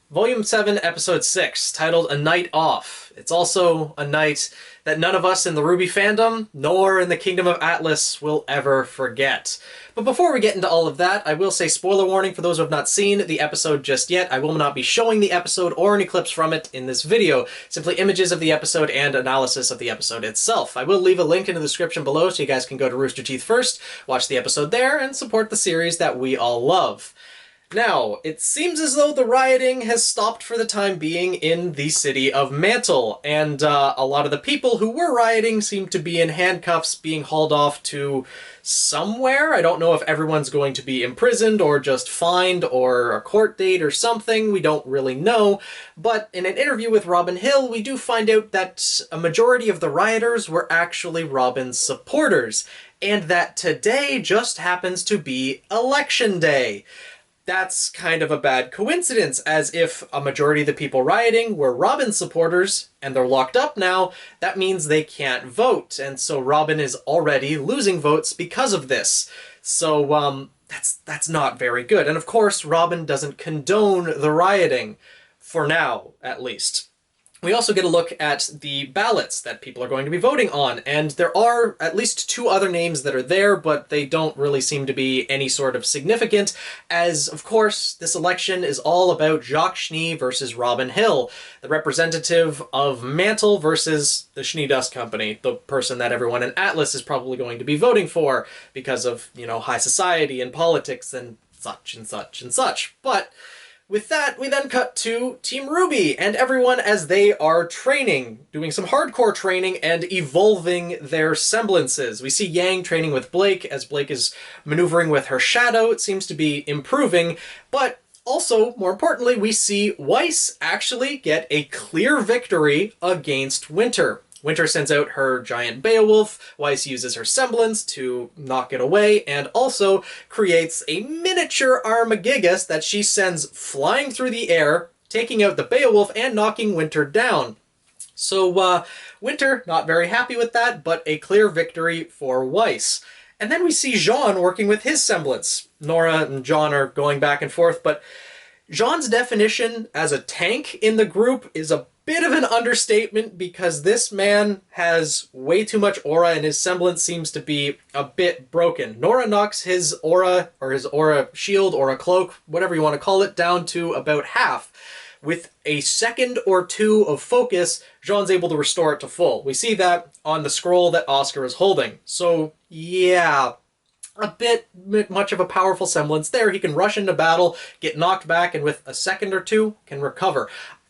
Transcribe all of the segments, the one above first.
Volume 7, Episode 6, titled A Night Off. It's also a night that none of us in the RWBY fandom, nor in the Kingdom of Atlas, will ever forget. But before we get into all of that, I will say spoiler warning for those who have not seen the episode just yet. I will not be showing the episode or any clips from it in this video, simply images of the episode and analysis of the episode itself. I will leave a link in the description below so you guys can go to Rooster Teeth first, watch the episode there, and support the series that we all love. Now, it seems as though the rioting has stopped for the time being in the city of Mantle, and a lot of the people who were rioting seem to be in handcuffs being hauled off to somewhere. I don't know if everyone's going to be imprisoned or just fined or a court date or something. We don't really know. But in an interview with Robin Hill, we do find out that a majority of the rioters were actually Robin's supporters, and that today just happens to be Election Day. That's kind of a bad coincidence, as if a majority of the people rioting were Robin supporters, and they're locked up now, that means they can't vote, and so Robin is already losing votes because of this. So, that's not very good. And of course, Robin doesn't condone the rioting, for now, at least. We also get a look at the ballots that people are going to be voting on, and there are at least two other names that are there, but they don't really seem to be any sort of significant, as, of course, this election is all about Jacques Schnee versus Robin Hill, the representative of Mantle versus the Schnee Dust Company, the person that everyone in Atlas is probably going to be voting for because of, you know, high society and politics and such and such and such. But with that, we then cut to Team RWBY and everyone as they are training, doing some hardcore training and evolving their semblances. We see Yang training with Blake as Blake is maneuvering with her shadow. It seems to be improving, but also, more importantly, we see Weiss actually get a clear victory against Winter. Winter sends out her giant Beowulf, Weiss uses her semblance to knock it away, and also creates a miniature Armagigas that she sends flying through the air, taking out the Beowulf and knocking Winter down. So, Winter, not very happy with that, but a clear victory for Weiss. And then we see Jean working with his semblance. Nora and John are going back and forth, but Jean's definition as a tank in the group is a bit of an understatement because this man has way too much aura and his semblance seems to be a bit broken. Nora knocks his aura, or his aura shield, aura cloak, whatever you want to call it, down to about half. With a second or two of focus, Jean's able to restore it to full. We see that on the scroll that Oscar is holding. So, yeah, a bit much of a powerful semblance there. He can rush into battle, get knocked back, and with a second or two, can recover.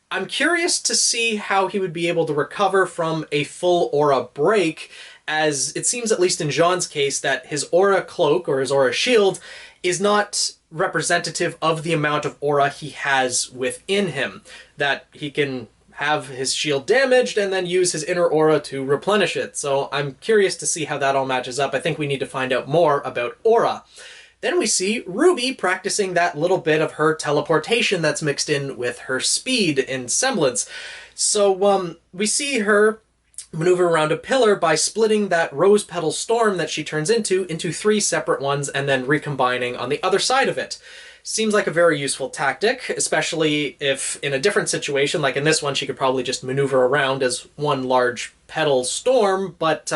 I'm curious to see how he would be able to recover from a full aura break, as it seems, at least in Jean's case, that his aura cloak, or his aura shield, is not representative of the amount of aura he has within him. That he can have his shield damaged and then use his inner aura to replenish it. So I'm curious to see how that all matches up. I think we need to find out more about aura. Then we see RWBY practicing that little bit of her teleportation that's mixed in with her speed and semblance. So we see her maneuver around a pillar by splitting that rose petal storm that she turns into three separate ones and then recombining on the other side of it. Seems like a very useful tactic, especially if in a different situation, like in this one, she could probably just maneuver around as one large petal storm, but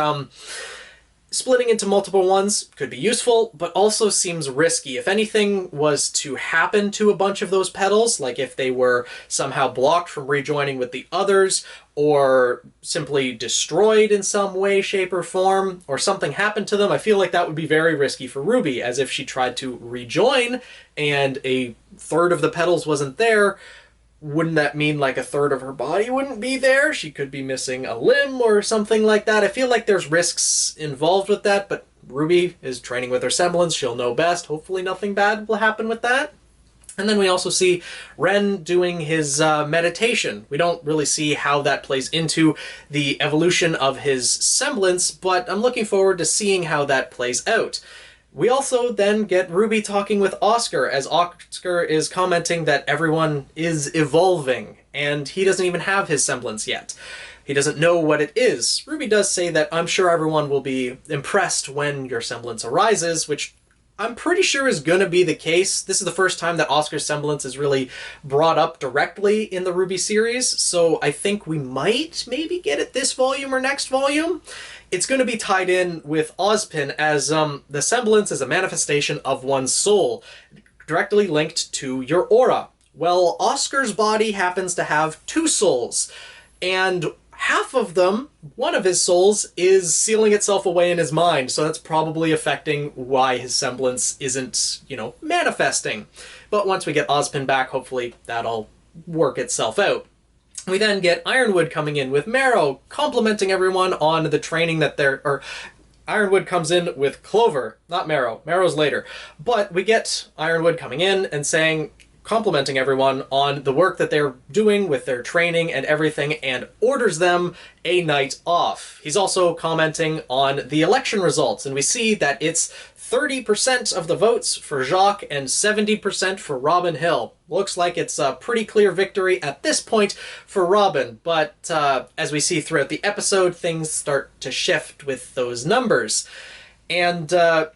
splitting into multiple ones could be useful, but also seems risky. If anything was to happen to a bunch of those petals, like if they were somehow blocked from rejoining with the others, or simply destroyed in some way, shape, or form, or something happened to them, I feel like that would be very risky for RWBY, as if she tried to rejoin and a third of the petals wasn't there. Wouldn't that mean like a third of her body wouldn't be there? She could be missing a limb or something like that. I feel like there's risks involved with that, but RWBY is training with her semblance. She'll know best. Hopefully nothing bad will happen with that. And then we also see Ren doing his meditation. We don't really see how that plays into the evolution of his semblance, but I'm looking forward to seeing how that plays out. We also then get RWBY talking with Oscar, as Oscar is commenting that everyone is evolving, and he doesn't even have his semblance yet. He doesn't know what it is. RWBY does say that I'm sure everyone will be impressed when your semblance arises, which I'm pretty sure is going to be the case. This is the first time that Oscar's semblance is really brought up directly in the RWBY series, so I think we might maybe get it this volume or next volume. It's going to be tied in with Ozpin, as the semblance is a manifestation of one's soul, directly linked to your aura. Well, Oscar's body happens to have two souls, and half of them, one of his souls, is sealing itself away in his mind, so that's probably affecting why his semblance isn't, manifesting. But once we get Ozpin back, hopefully that'll work itself out. We then get Ironwood coming in with Marrow, complimenting everyone on the training that Ironwood comes in with Clover, not Marrow. Marrow's later. But we get Ironwood coming in and complimenting everyone on the work that they're doing with their training and everything, and orders them a night off. He's also commenting on the election results, and we see that it's 30% of the votes for Jacques and 70% for Robin Hill. Looks like it's a pretty clear victory at this point for Robin, but as we see throughout the episode, things start to shift with those numbers. And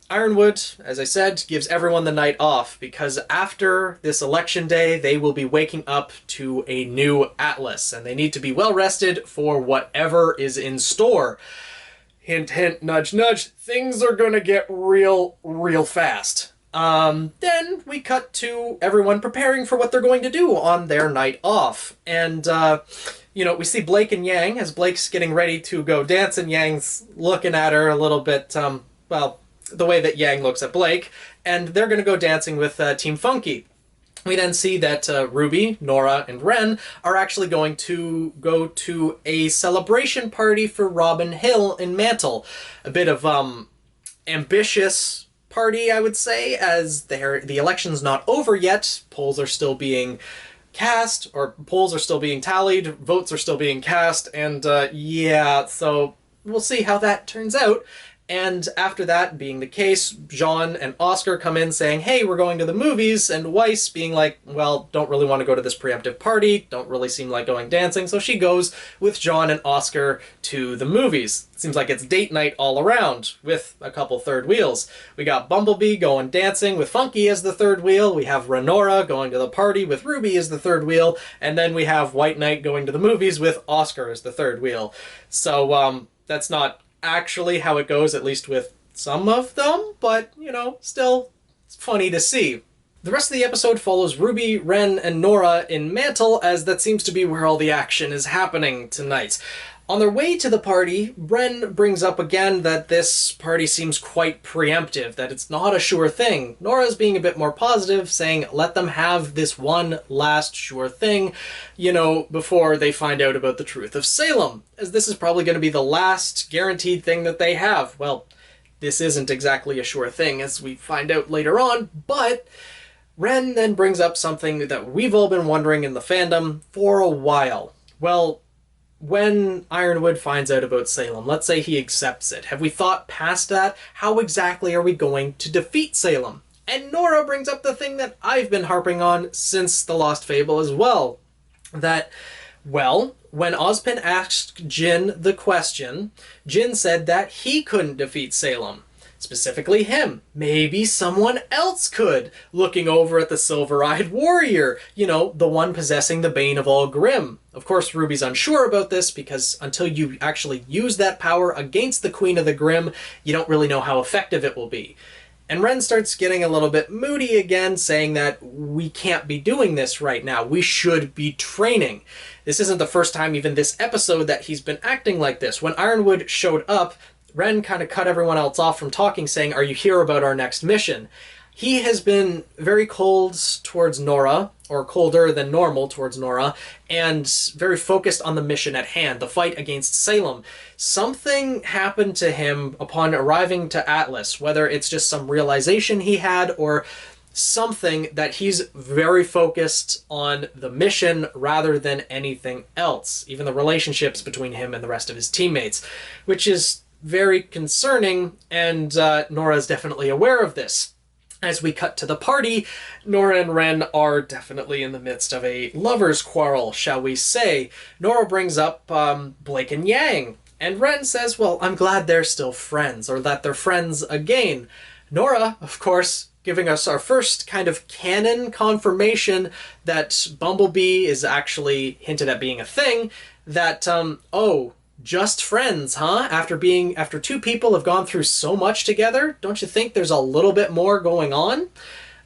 Ironwood, as I said, gives everyone the night off, because after this election day, they will be waking up to a new Atlas, and they need to be well rested for whatever is in store. Hint, hint, nudge, nudge, things are gonna get real, real fast. Then we cut to everyone preparing for what they're going to do on their night off. And, we see Blake and Yang, as Blake's getting ready to go dance, and Yang's looking at her a little bit, the way that Yang looks at Blake, and they're going to go dancing with Team Funky. We then see that RWBY, Nora, and Ren are actually going to go to a celebration party for Robin Hill in Mantle. A bit of ambitious party, I would say, as the election's not over yet. Polls are still being cast, or polls are still being tallied, votes are still being cast, and so we'll see how that turns out. And after that being the case, Jean and Oscar come in saying, hey, we're going to the movies, and Weiss being like, well, don't really want to go to this preemptive party, don't really seem like going dancing, so she goes with Jean and Oscar to the movies. It seems like it's date night all around, with a couple third wheels. We got Bumblebee going dancing with Funky as the third wheel, we have Renora going to the party with RWBY as the third wheel, and then we have White Knight going to the movies with Oscar as the third wheel. So, that's not actually how it goes, at least with some of them, but, still, it's funny to see. The rest of the episode follows RWBY, Ren, and Nora in Mantle, as that seems to be where all the action is happening tonight. On their way to the party, Ren brings up again that this party seems quite preemptive, that it's not a sure thing. Nora's being a bit more positive, saying let them have this one last sure thing, before they find out about the truth of Salem, as this is probably going to be the last guaranteed thing that they have. Well, this isn't exactly a sure thing, as we find out later on, but Ren then brings up something that we've all been wondering in the fandom for a while. Well, when Ironwood finds out about Salem, let's say he accepts it, have we thought past that? How exactly are we going to defeat Salem? And Nora brings up the thing that I've been harping on since The Lost Fable as well, that, well, when Ozpin asked Jin the question, Jin said that he couldn't defeat Salem. Specifically him. Maybe someone else could, looking over at the silver-eyed warrior, the one possessing the Bane of all Grimm. Of course, RWBY's unsure about this, because until you actually use that power against the Queen of the Grimm, you don't really know how effective it will be. And Ren starts getting a little bit moody again, saying that we can't be doing this right now. We should be training. This isn't the first time, even this episode, that he's been acting like this. When Ironwood showed up, Ren kind of cut everyone else off from talking, saying, are you here about our next mission? He has been very cold towards Nora, or colder than normal towards Nora, and very focused on the mission at hand, the fight against Salem. Something happened to him upon arriving to Atlas, whether it's just some realization he had, or something that he's very focused on the mission rather than anything else, even the relationships between him and the rest of his teammates, which is very concerning, and Nora's definitely aware of this. As we cut to the party, Nora and Ren are definitely in the midst of a lover's quarrel, shall we say. Nora brings up Blake and Yang, and Ren says, well, I'm glad they're still friends, or that they're friends again. Nora, of course, giving us our first kind of canon confirmation that Bumblebee is actually hinted at being a thing, that, oh, just friends, huh? After two people have gone through so much together, don't you think there's a little bit more going on?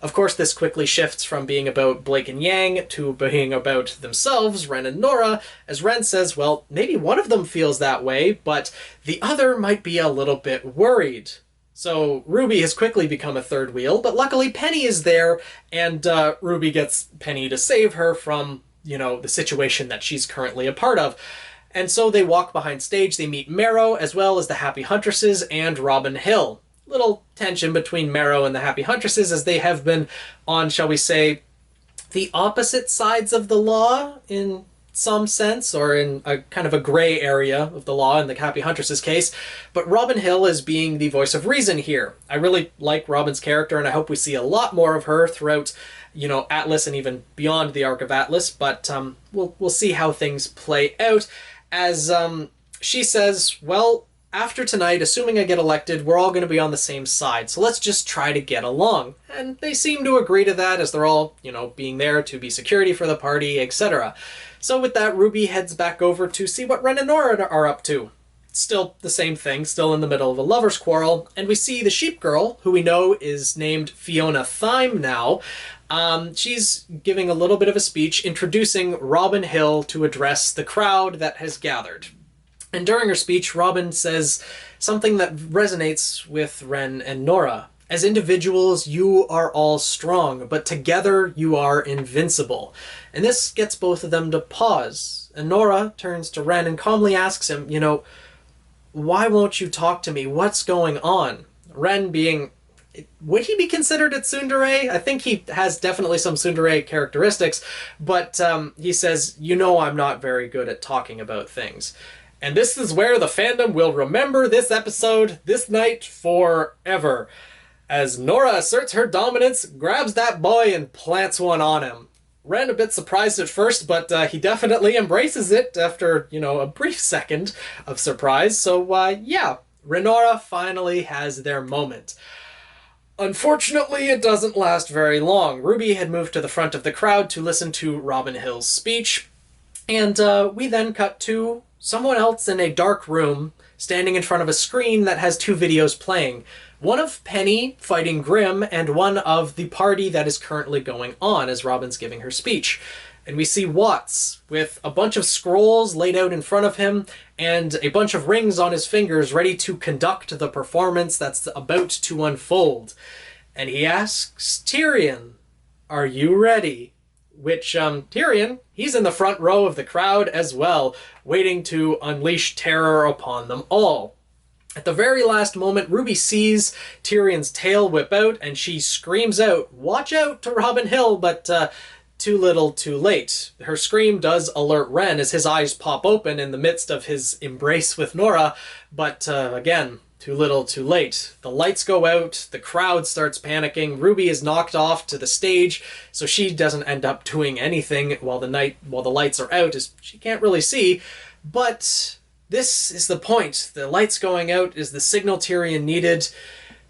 Of course, this quickly shifts from being about Blake and Yang to being about themselves, Ren and Nora, as Ren says, well, maybe one of them feels that way, but the other might be a little bit worried. So RWBY has quickly become a third wheel, but luckily Penny is there, and RWBY gets Penny to save her from, the situation that she's currently a part of. And so they walk behind stage, they meet Marrow, as well as the Happy Huntresses and Robin Hill. Little tension between Marrow and the Happy Huntresses, as they have been on, shall we say, the opposite sides of the law in some sense, or in a kind of a gray area of the law in the Happy Huntresses case. But Robin Hill is being the voice of reason here. I really like Robin's character, and I hope we see a lot more of her throughout, Atlas and even beyond the arc of Atlas. But we'll see how things play out. As she says, well, after tonight, assuming I get elected, we're all going to be on the same side, so let's just try to get along. And they seem to agree to that, as they're all, being there to be security for the party, etc. So with that, RWBY heads back over to see what Ren and Nora are up to. Still the same thing, still in the middle of a lover's quarrel, and we see the sheep girl, who we know is named Fiona Thyme now. She's giving a little bit of a speech introducing Robin Hill to address the crowd that has gathered. And during her speech, Robin says something that resonates with Ren and Nora. As individuals, you are all strong, but together you are invincible. And this gets both of them to pause. And Nora turns to Ren and calmly asks him, why won't you talk to me? What's going on? Ren being... would he be considered a tsundere? I think he has definitely some tsundere characteristics, but he says, I'm not very good at talking about things. And this is where the fandom will remember this episode, this night, forever. As Nora asserts her dominance, grabs that boy, and plants one on him. Ren a bit surprised at first, but he definitely embraces it after, a brief second of surprise. So, yeah, Renora finally has their moment. Unfortunately, it doesn't last very long. RWBY had moved to the front of the crowd to listen to Robin Hill's speech, and we then cut to someone else in a dark room, standing in front of a screen that has two videos playing. One of Penny fighting Grimm, and one of the party that is currently going on as Robin's giving her speech. And we see Watts with a bunch of scrolls laid out in front of him, and a bunch of rings on his fingers ready to conduct the performance that's about to unfold. And he asks Tyrion, are you ready? Which, Tyrion, he's in the front row of the crowd as well, waiting to unleash terror upon them all. At the very last moment, RWBY sees Tyrion's tail whip out, and she screams out, watch out, to Robin Hill, but too little too late. Her scream does alert Ren as his eyes pop open in the midst of his embrace with Nora, but again, too little too late. The lights go out, the crowd starts panicking, RWBY is knocked off to the stage, so she doesn't end up doing anything while the lights are out, as she can't really see. But this is the point. The lights going out is the signal Tyrion needed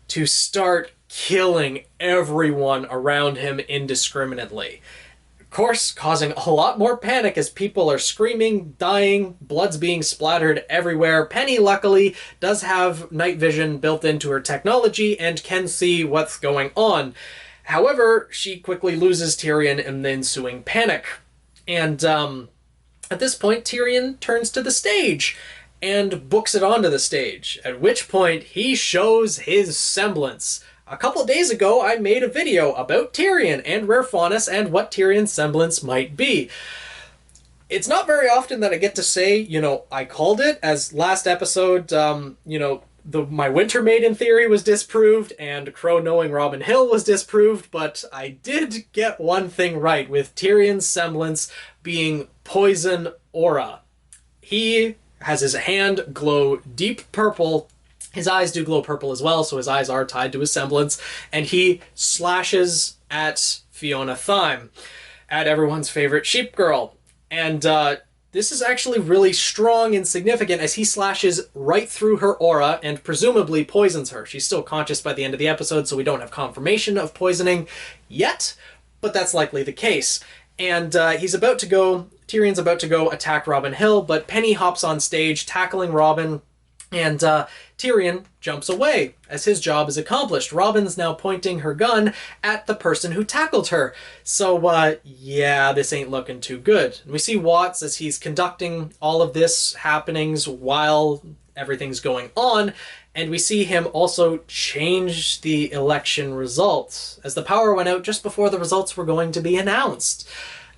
to start killing everyone around him indiscriminately. Of course, causing a lot more panic as people are screaming, dying, blood's being splattered everywhere. Penny, luckily, does have night vision built into her technology and can see what's going on. However, she quickly loses Tyrion in the ensuing panic. And at this point, Tyrion turns to the stage and books it onto the stage, at which point he shows his semblance. A couple days ago, I made a video about Tyrion and Rare Faunus and what Tyrion's semblance might be. It's not very often that I get to say, I called it, as last episode, my Winter Maiden theory was disproved, and Crow knowing Robin Hill was disproved, but I did get one thing right, with Tyrion's semblance being poison aura. He has his hand glow deep purple. His eyes do glow purple as well, so his eyes are tied to his semblance, and he slashes at Fiona Thyme, at everyone's favorite sheep girl. And this is actually really strong and significant as he slashes right through her aura and presumably poisons her. She's still conscious by the end of the episode, so we don't have confirmation of poisoning yet, but that's likely the case. And Tyrion's about to go attack Robin Hill, but Penny hops on stage, tackling Robin, and Tyrion jumps away as his job is accomplished. Robin's now pointing her gun at the person who tackled her. So, yeah, this ain't looking too good. And we see Watts as he's conducting all of this happenings while everything's going on, and we see him also change the election results as the power went out just before the results were going to be announced.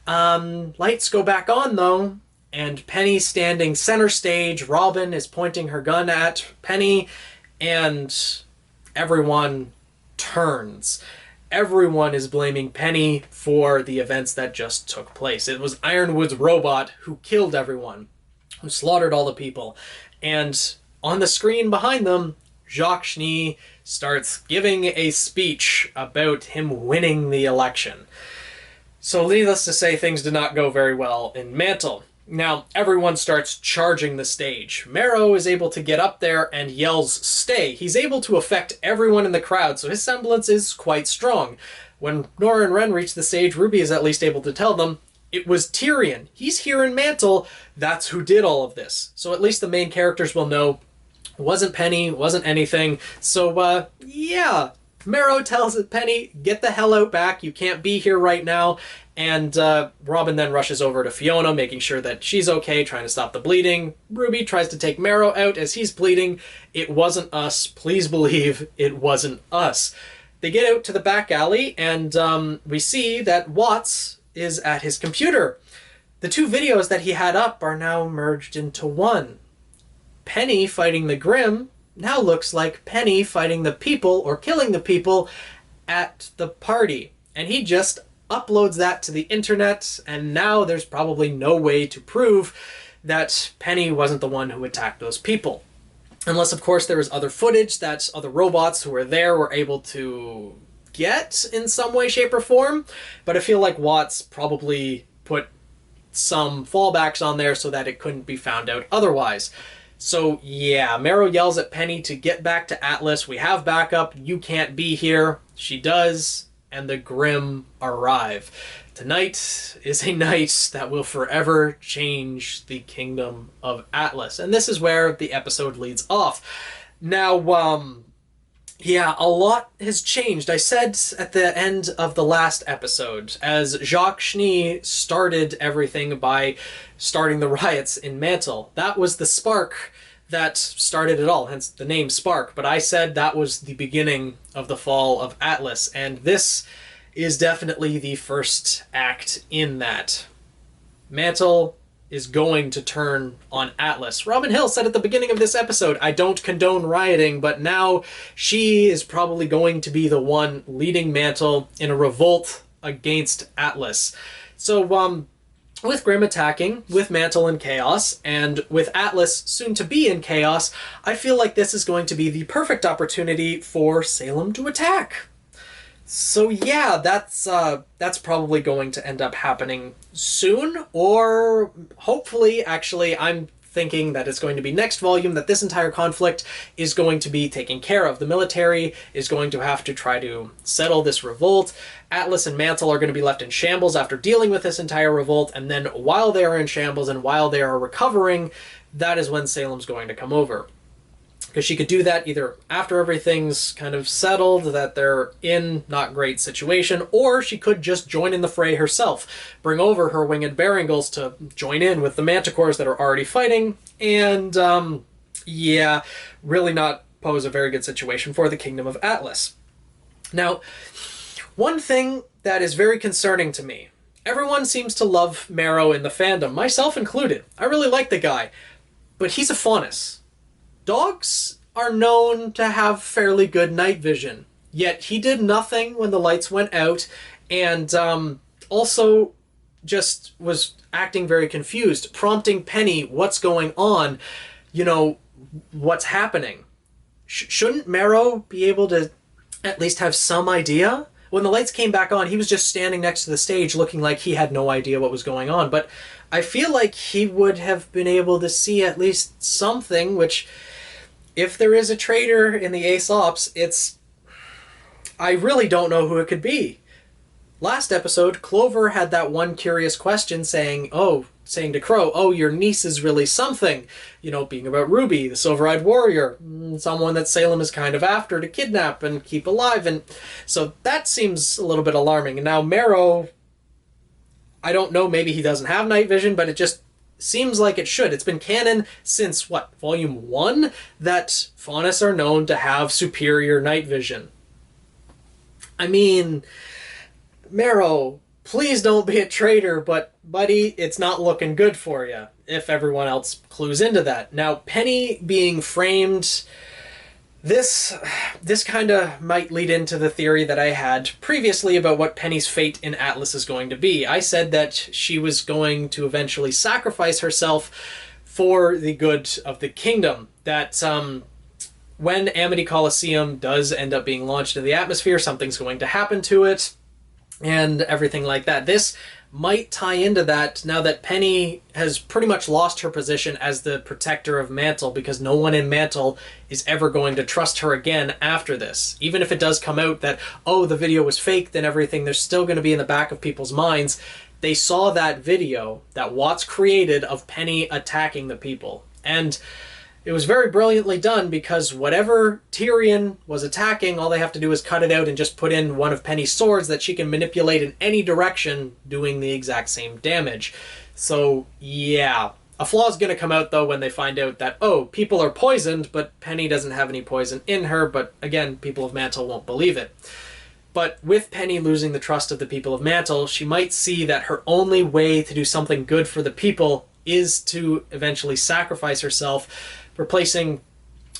Lights go back on, though, and Penny's standing center stage. Robin is pointing her gun at Penny, and everyone turns. Everyone is blaming Penny for the events that just took place. It was Ironwood's robot who killed everyone, who slaughtered all the people. And on the screen behind them, Jacques Schnee starts giving a speech about him winning the election. So needless to say, things did not go very well in Mantle. Now, everyone starts charging the stage. Marrow is able to get up there and yells, "Stay!" He's able to affect everyone in the crowd, so his semblance is quite strong. When Nora and Ren reach the stage, Ruby is at least able to tell them, it was Tyrion. He's here in Mantle. That's who did all of this. So at least the main characters will know it wasn't Penny, it wasn't anything. So, yeah. Marrow tells Penny, get the hell out back. You can't be here right now. And Robin then rushes over to Fiona, making sure that she's okay, trying to stop the bleeding. Ruby tries to take Marrow out as he's bleeding. It wasn't us. Please believe it wasn't us. They get out to the back alley, and we see that Watts is at his computer. The two videos that he had up are now merged into one. Penny fighting the Grimm now looks like Penny fighting the people, or killing the people, at the party. And he just uploads that to the internet, and now there's probably no way to prove that Penny wasn't the one who attacked those people. Unless, of course, there was other footage that other robots who were there were able to get in some way, shape, or form. But I feel like Watts probably put some fallbacks on there so that it couldn't be found out otherwise. So, yeah, Marrow yells at Penny to get back to Atlas. We have backup. You can't be here. She does, and the Grimm arrive. Tonight is a night that will forever change the kingdom of Atlas. And this is where the episode leads off. Now, yeah, a lot has changed. I said at the end of the last episode, as Jacques Schnee started everything by starting the riots in Mantle. That was the spark that started it all, hence the name Spark. But I said that was the beginning of the fall of Atlas, and this is definitely the first act in that. Mantle is going to turn on Atlas. Robin Hill said at the beginning of this episode, I don't condone rioting, but now she is probably going to be the one leading Mantle in a revolt against Atlas. So, with Grimm attacking, with Mantle in chaos, and with Atlas soon to be in chaos, I feel like this is going to be the perfect opportunity for Salem to attack. So yeah, that's probably going to end up happening soon, or hopefully, actually, I'm thinking that it's going to be next volume, that this entire conflict is going to be taken care of. The military is going to have to try to settle this revolt. Atlas and Mantle are going to be left in shambles after dealing with this entire revolt, and then while they are in shambles and while they are recovering, that is when Salem's going to come over. Because she could do that either after everything's kind of settled, that they're in not great situation, or she could just join in the fray herself, bring over her winged Beringles to join in with the Manticores that are already fighting, and, yeah, really not pose a very good situation for the Kingdom of Atlas. Now, one thing that is very concerning to me, everyone seems to love Marrow in the fandom, myself included. I really like the guy, but he's a faunus. Dogs are known to have fairly good night vision, yet he did nothing when the lights went out, and also just was acting very confused, prompting Penny, what's going on, you know, what's happening. Shouldn't Marrow be able to at least have some idea? When the lights came back on, he was just standing next to the stage looking like he had no idea what was going on, but I feel like he would have been able to see at least something, which, if there is a traitor in the Ace Ops, I really don't know who it could be. Last episode, Clover had that one curious question saying to Crow, oh, your niece is really something. You know, being about Ruby, the silver-eyed warrior, someone that Salem is kind of after to kidnap and keep alive. And so that seems a little bit alarming. And now Marrow, I don't know, maybe he doesn't have night vision, but it just seems like it should. It's been canon since, Volume 1? That Faunus are known to have superior night vision. I mean, Marrow, please don't be a traitor, but buddy, it's not looking good for you, if everyone else clues into that. Now, Penny being framed, this kind of might lead into the theory that I had previously about what Penny's fate in Atlas is going to be. I said that she was going to eventually sacrifice herself for the good of the kingdom. That when Amity Coliseum does end up being launched in the atmosphere, something's going to happen to it, and everything like that. This might tie into that now that Penny has pretty much lost her position as the protector of Mantle, because no one in Mantle is ever going to trust her again after this. Even if it does come out that, oh, the video was faked and everything, there's still going to be in the back of people's minds. They saw that video that Watts created of Penny attacking the people. And it was very brilliantly done, because whatever Tyrion was attacking, all they have to do is cut it out and just put in one of Penny's swords that she can manipulate in any direction, doing the exact same damage. So, yeah. A flaw's going to come out, though, when they find out that, oh, people are poisoned, but Penny doesn't have any poison in her, but again, people of Mantle won't believe it. But with Penny losing the trust of the people of Mantle, she might see that her only way to do something good for the people is to eventually sacrifice herself, replacing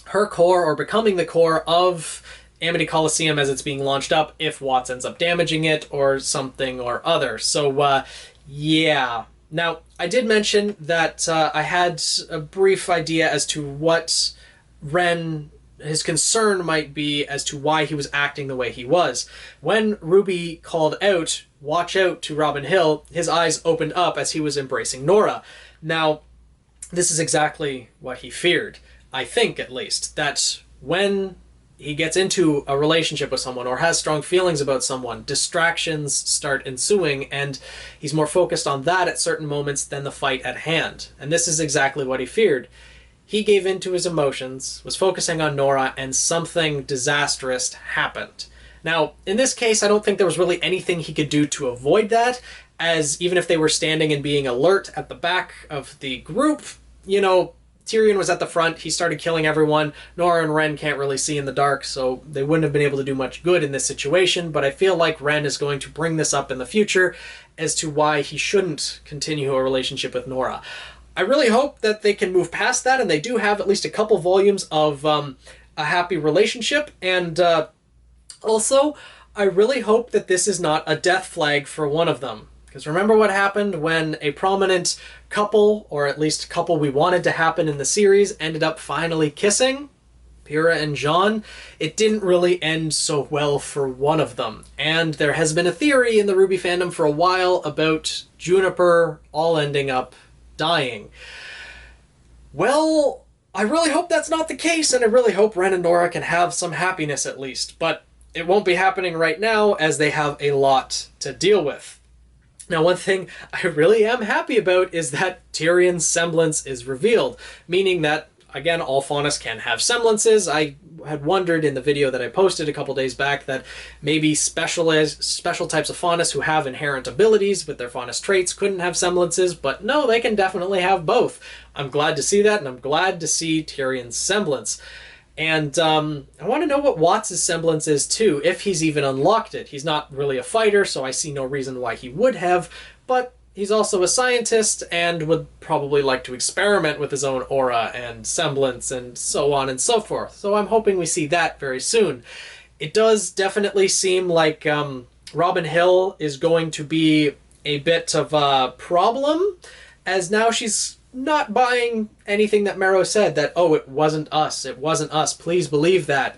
her core or becoming the core of Amity Coliseum as it's being launched up if Watts ends up damaging it or something or other. So, yeah. Now, I did mention that I had a brief idea as to what his concern might be as to why he was acting the way he was. When Ruby called out, "Watch out," to Robin Hill, his eyes opened up as he was embracing Nora. Now, this is exactly what he feared. I think, at least, that when he gets into a relationship with someone or has strong feelings about someone, distractions start ensuing, and he's more focused on that at certain moments than the fight at hand. And this is exactly what he feared. He gave in to his emotions, was focusing on Nora, and something disastrous happened. Now, in this case, I don't think there was really anything he could do to avoid that, as even if they were standing and being alert at the back of the group, you know, Tyrion was at the front, he started killing everyone. Nora and Ren can't really see in the dark, so they wouldn't have been able to do much good in this situation, but I feel like Ren is going to bring this up in the future as to why he shouldn't continue a relationship with Nora. I really hope that they can move past that, and they do have at least a couple volumes of a happy relationship, and also, I really hope that this is not a death flag for one of them. Because remember what happened when a prominent couple, or at least a couple we wanted to happen in the series, ended up finally kissing? Pyrrha and John? It didn't really end so well for one of them. And there has been a theory in the RWBY fandom for a while about Juniper all ending up dying. Well, I really hope that's not the case, and I really hope Ren and Nora can have some happiness at least. But it won't be happening right now, as they have a lot to deal with. Now, one thing I really am happy about is that Tyrion's semblance is revealed, meaning that, again, all Faunus can have semblances. I had wondered in the video that I posted a couple days back that maybe special types of Faunus who have inherent abilities with their Faunus traits couldn't have semblances, but no, they can definitely have both. I'm glad to see that, and I'm glad to see Tyrion's semblance. And I want to know what Watts' semblance is too, if he's even unlocked it. He's not really a fighter, so I see no reason why he would have, but he's also a scientist and would probably like to experiment with his own aura and semblance and so on and so forth. So I'm hoping we see that very soon. It does definitely seem like Robin Hill is going to be a bit of a problem, as now she's not buying anything that Marrow said, that, oh, it wasn't us, please believe that.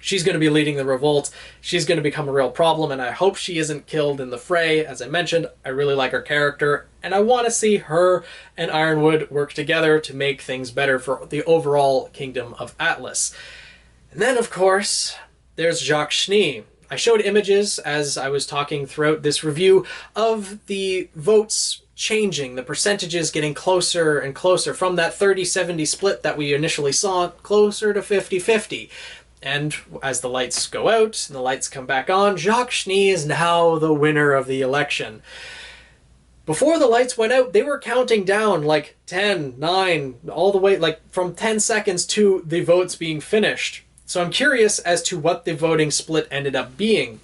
She's going to be leading the revolt. She's going to become a real problem, and I hope she isn't killed in the fray. As I mentioned, I really like her character, and I want to see her and Ironwood work together to make things better for the overall Kingdom of Atlas. And then, of course, there's Jacques Schnee. I showed images as I was talking throughout this review of the votes changing, the percentages getting closer and closer from that 30-70 split that we initially saw, closer to 50-50. And as the lights go out and the lights come back on, Jacques Schnee is now the winner of the election. Before the lights went out, they were counting down like 10, 9, all the way, like from 10 seconds to the votes being finished. So I'm curious as to what the voting split ended up being.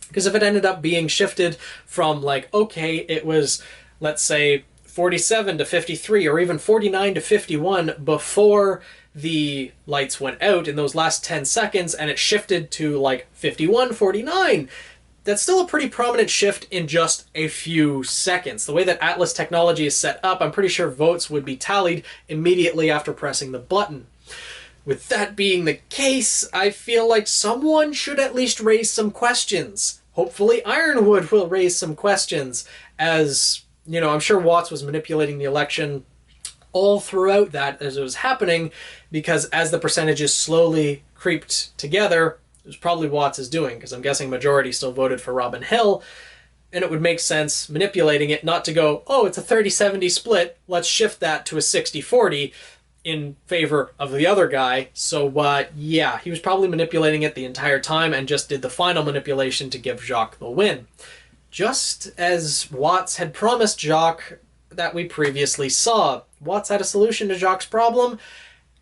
Because if it ended up being shifted from like, okay, it was, let's say, 47 to 53 or even 49 to 51 before the lights went out in those last 10 seconds, and it shifted to like 51-49. That's still a pretty prominent shift in just a few seconds. The way that Atlas technology is set up, I'm pretty sure votes would be tallied immediately after pressing the button. With that being the case, I feel like someone should at least raise some questions. Hopefully Ironwood will raise some questions, as, you know, I'm sure Watts was manipulating the election all throughout that as it was happening, because as the percentages slowly creeped together, it was probably Watts is doing, because I'm guessing majority still voted for Robin Hill, and it would make sense manipulating it not to go, oh, it's a 30-70 split, let's shift that to a 60-40 in favor of the other guy. So yeah, he was probably manipulating it the entire time and just did the final manipulation to give Jacques the win. Just as Watts had promised Jacques that we previously saw. Watts had a solution to Jacques' problem,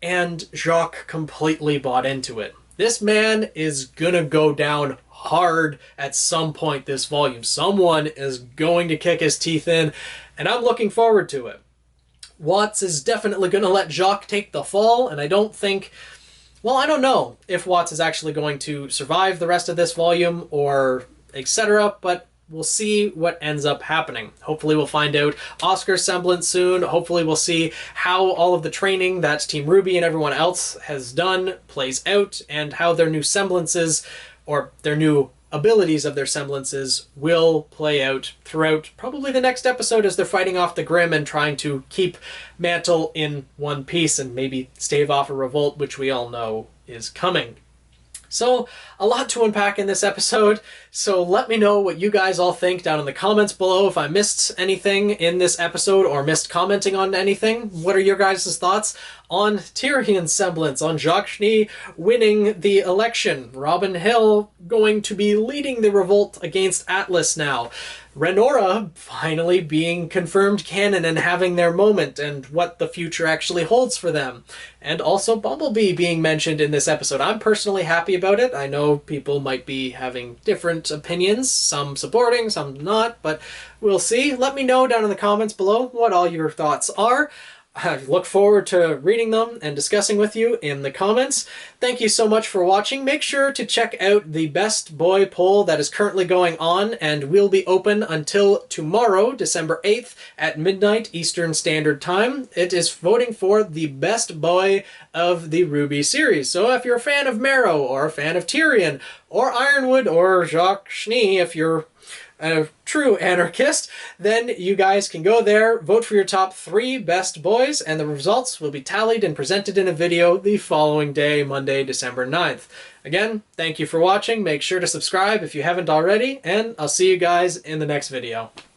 and Jacques completely bought into it. This man is gonna go down hard at some point this volume. Someone is going to kick his teeth in, and I'm looking forward to it. Watts is definitely gonna let Jacques take the fall, and I don't think... Well, I don't know if Watts is actually going to survive the rest of this volume or etc., but we'll see what ends up happening. Hopefully we'll find out Oscar's semblance soon. Hopefully we'll see how all of the training that Team RWBY and everyone else has done plays out, and how their new semblances, or their new abilities of their semblances, will play out throughout probably the next episode as they're fighting off the Grimm and trying to keep Mantle in one piece and maybe stave off a revolt, which we all know is coming. So, a lot to unpack in this episode, so let me know what you guys all think down in the comments below. If I missed anything in this episode or missed commenting on anything, what are your guys' thoughts on Tyrion's semblance, on Jacques Schnee winning the election, Robin Hill going to be leading the revolt against Atlas now, Rhaenyra finally being confirmed canon and having their moment, and what the future actually holds for them. And also Bumblebee being mentioned in this episode. I'm personally happy about it. I know people might be having different opinions, some supporting, some not, but we'll see. Let me know down in the comments below what all your thoughts are. I look forward to reading them and discussing with you in the comments. Thank you so much for watching. Make sure to check out the Best Boy poll that is currently going on and will be open until tomorrow, December 8th at midnight Eastern Standard Time. It is voting for the best boy of the RWBY series. So if you're a fan of Marrow, or a fan of Tyrion, or Ironwood, or Jacques Schnee, if you're a true anarchist, then you guys can go there, vote for your top 3 best boys, and the results will be tallied and presented in a video the following day, Monday, December 9th. Again, thank you for watching. Make sure to subscribe if you haven't already, and I'll see you guys in the next video.